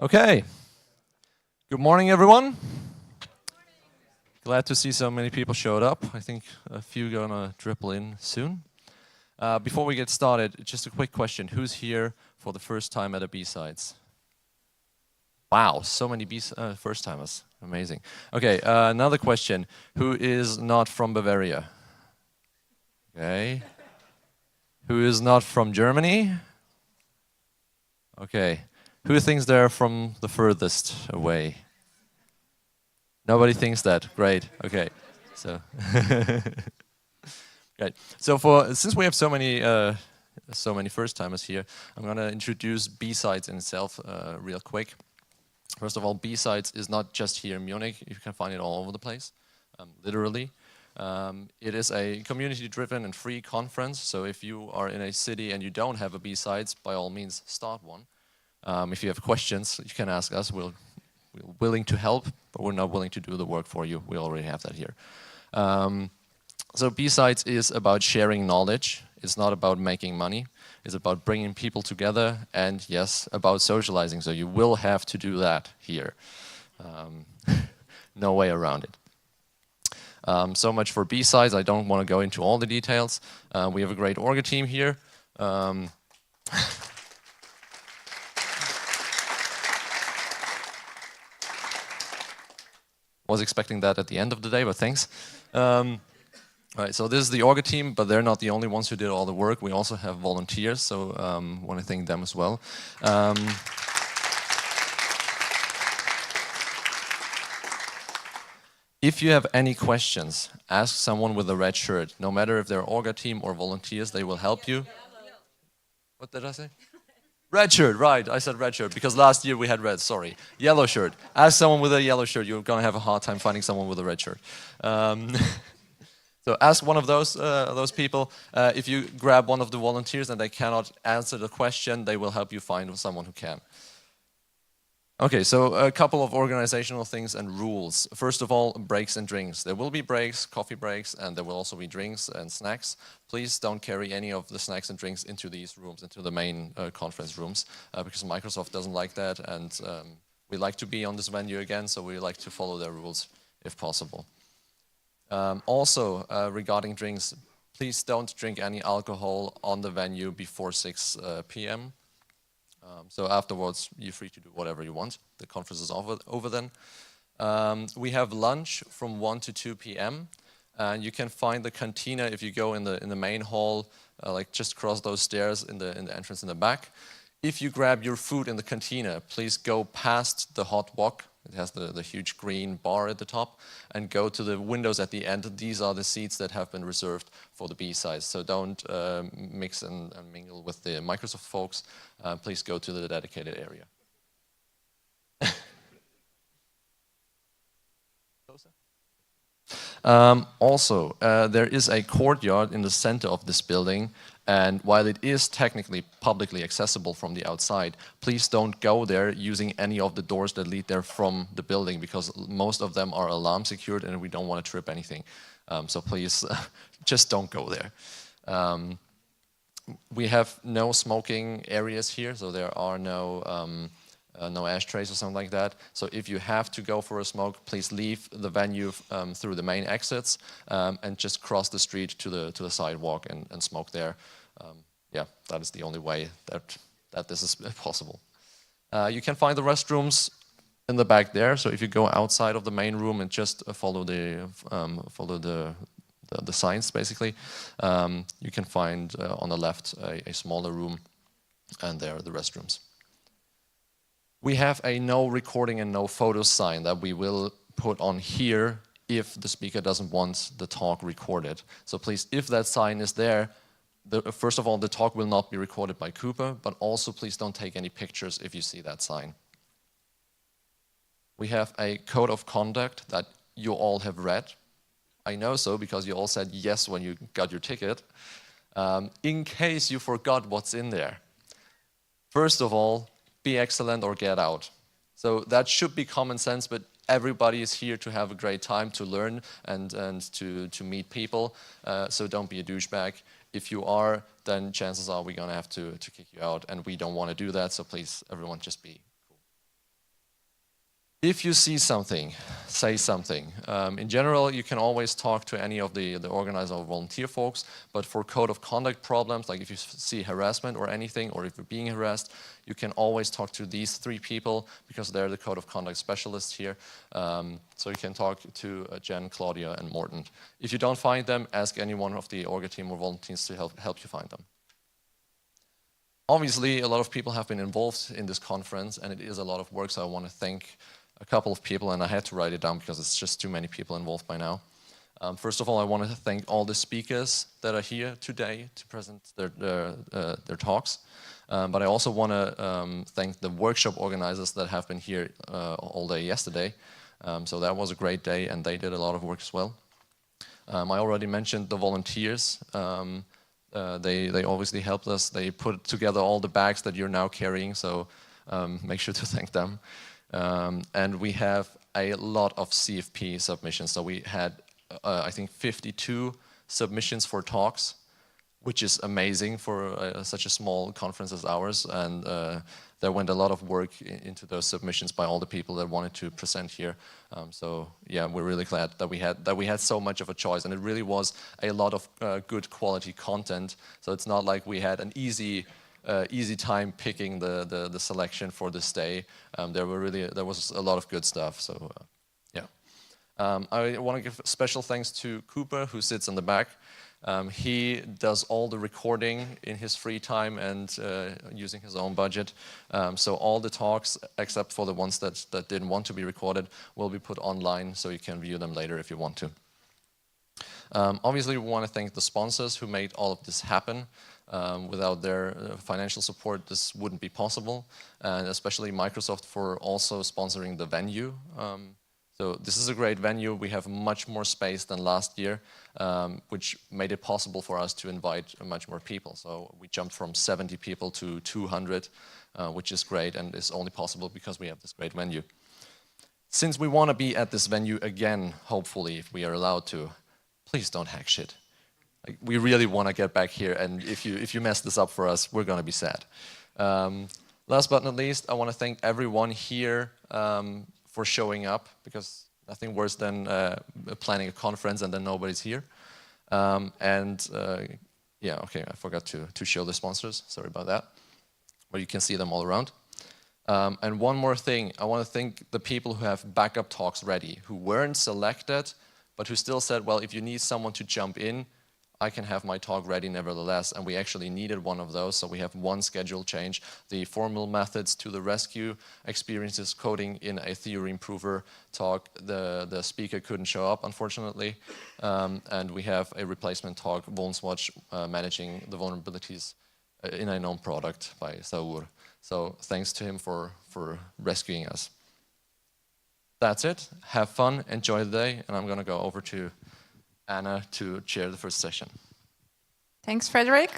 Okay. Good morning, everyone. Glad to see so many people showed up. I think a few gonna dribble in soon. Before we get started, just a quick question. Who's here for the first time at a B-Sides? Wow, so many first-timers. Amazing. Okay, another question. Who is not from Bavaria? Okay. Who is not from Germany? Okay. Who thinks they're from the furthest away? Nobody thinks that. Great. Okay. So, great. So since we have so many first-timers here, I'm gonna introduce B-Sides in itself real quick. First of all, B-Sides is not just here in Munich. You can find it all over the place, literally. It is a community-driven and free conference. So if you are in a city and you don't have a B-Sides, by all means, start one. If you have questions, you can ask us. We're willing to help, but we're not willing to do the work for you. We already have that here. So B-Sides is about sharing knowledge. It's not about making money. It's about bringing people together and, yes, about socializing. So you will have to do that here. No way around it. So much for B-Sides. I don't want to go into all the details. We have a great orga team here. Was expecting that at the end of the day, but thanks. All right, so this is the orga team, but they're not the only ones who did all the work. We also have volunteers, so want to thank them as well. If you have any questions, ask someone with a red shirt. No matter if they're orga team or volunteers, they will help you. What did I say? Red shirt, right. I said red shirt because last year we had red, sorry. Yellow shirt. Ask someone with a yellow shirt. You're going to have a hard time finding someone with a red shirt. So ask one of those people. If you grab one of the volunteers and they cannot answer the question, they will help you find someone who can. Okay, so a couple of organizational things and rules. First of all, breaks and drinks. There will be breaks, coffee breaks, and there will also be drinks and snacks. Please don't carry any of the snacks and drinks into these rooms, into the main conference rooms, because Microsoft doesn't like that, and we like to be on this venue again, so we like to follow their rules if possible. Also, regarding drinks, please don't drink any alcohol on the venue before 6 p.m. So afterwards, you're free to do whatever you want. The conference is over then. We have lunch from 1 to 2 p.m. And you can find the cantina if you go in the main hall, like just cross those stairs in the entrance in the back. If you grab your food in the cantina, please go past the hot wok. It has the huge green bar at the top, and go to the windows at the end. These are the seats that have been reserved for the B-Sides. So don't mix and mingle with the Microsoft folks. Please go to the dedicated area. Also, there is a courtyard in the center of this building, and while it is technically publicly accessible from the outside, please don't go there using any of the doors that lead there from the building, because most of them are alarm secured and we don't want to trip anything. So please just don't go there. We have no smoking areas here, so there are no ashtrays or something like that. So if you have to go for a smoke, please leave the venue through the main exits and just cross the street to the sidewalk and smoke there. Yeah, that is the only way that this is possible. You can find the restrooms in the back there. So if you go outside of the main room and just follow the signs, basically, you can find on the left a smaller room, and there are the restrooms. We have a no recording and no photos sign that we will put on here if the speaker doesn't want the talk recorded. So please, if that sign is there, first of all, the talk will not be recorded by Cooper, but also please don't take any pictures if you see that sign. We have a code of conduct that you all have read. I know so because you all said yes when you got your ticket. In case you forgot what's in there. First of all, be excellent or get out. So that should be common sense, but everybody is here to have a great time, to learn and to meet people. So don't be a douchebag. If you are, then chances are we're gonna have to kick you out, and we don't want to do that. So please, everyone, just be cool. If you see something, say something. In general, you can always talk to any of the organizer or volunteer folks, but for code of conduct problems, like if you see harassment or anything, or if you're being harassed, you can always talk to these 3 people because they're the code of conduct specialists here. So you can talk to Jen, Claudia, and Morten. If you don't find them, ask any one of the orga team or volunteers to help you find them. Obviously, a lot of people have been involved in this conference, and it is a lot of work, so I want to thank a couple of people, and I had to write it down because it's just too many people involved by now. First of all, I want to thank all the speakers that are here today to present their talks. But I also want to thank the workshop organizers that have been here all day yesterday. So that was a great day, and they did a lot of work as well. I already mentioned the volunteers. They obviously helped us. They put together all the bags that you're now carrying, so make sure to thank them. And we have a lot of CFP submissions. So we had, I think, 52 submissions for talks, which is amazing for such a small conference as ours. And there went a lot of work into those submissions by all the people that wanted to present here. So yeah, we're really glad that we had so much of a choice, and it really was a lot of good quality content. So it's not like we had an easy time picking the selection for this day. There was a lot of good stuff. So yeah, I want to give special thanks to Cooper, who sits in the back. He does all the recording in his free time and using his own budget. So all the talks, except for the ones that didn't want to be recorded, will be put online, so you can view them later if you want to. Obviously, we want to thank the sponsors who made all of this happen. Without their financial support, this wouldn't be possible, and especially Microsoft for also sponsoring the venue. So this is a great venue. We have much more space than last year, which made it possible for us to invite much more people. So we jumped from 70 people to 200, which is great, and is only possible because we have this great venue. Since we want to be at this venue again, hopefully, if we are allowed to, please don't hack shit. Like, we really want to get back here, and if you mess this up for us, we're going to be sad. Last but not least, I want to thank everyone here for showing up, because nothing worse than planning a conference and then nobody's here. Yeah, okay, I forgot to show the sponsors. Sorry about that. But you can see them all around. And one more thing, I want to thank the people who have backup talks ready, who weren't selected, but who still said, well, if you need someone to jump in, I can have my talk ready nevertheless, and we actually needed one of those, so we have one schedule change. The formal methods to the rescue experiences coding in a theory improver talk. The speaker couldn't show up, unfortunately, and we have a replacement talk, Vulnswatch, managing the vulnerabilities in a known product by Saur. So thanks to him for rescuing us. That's it. Have fun, enjoy the day, and I'm going to go over to Anna to chair the first session. Thanks, Frederic.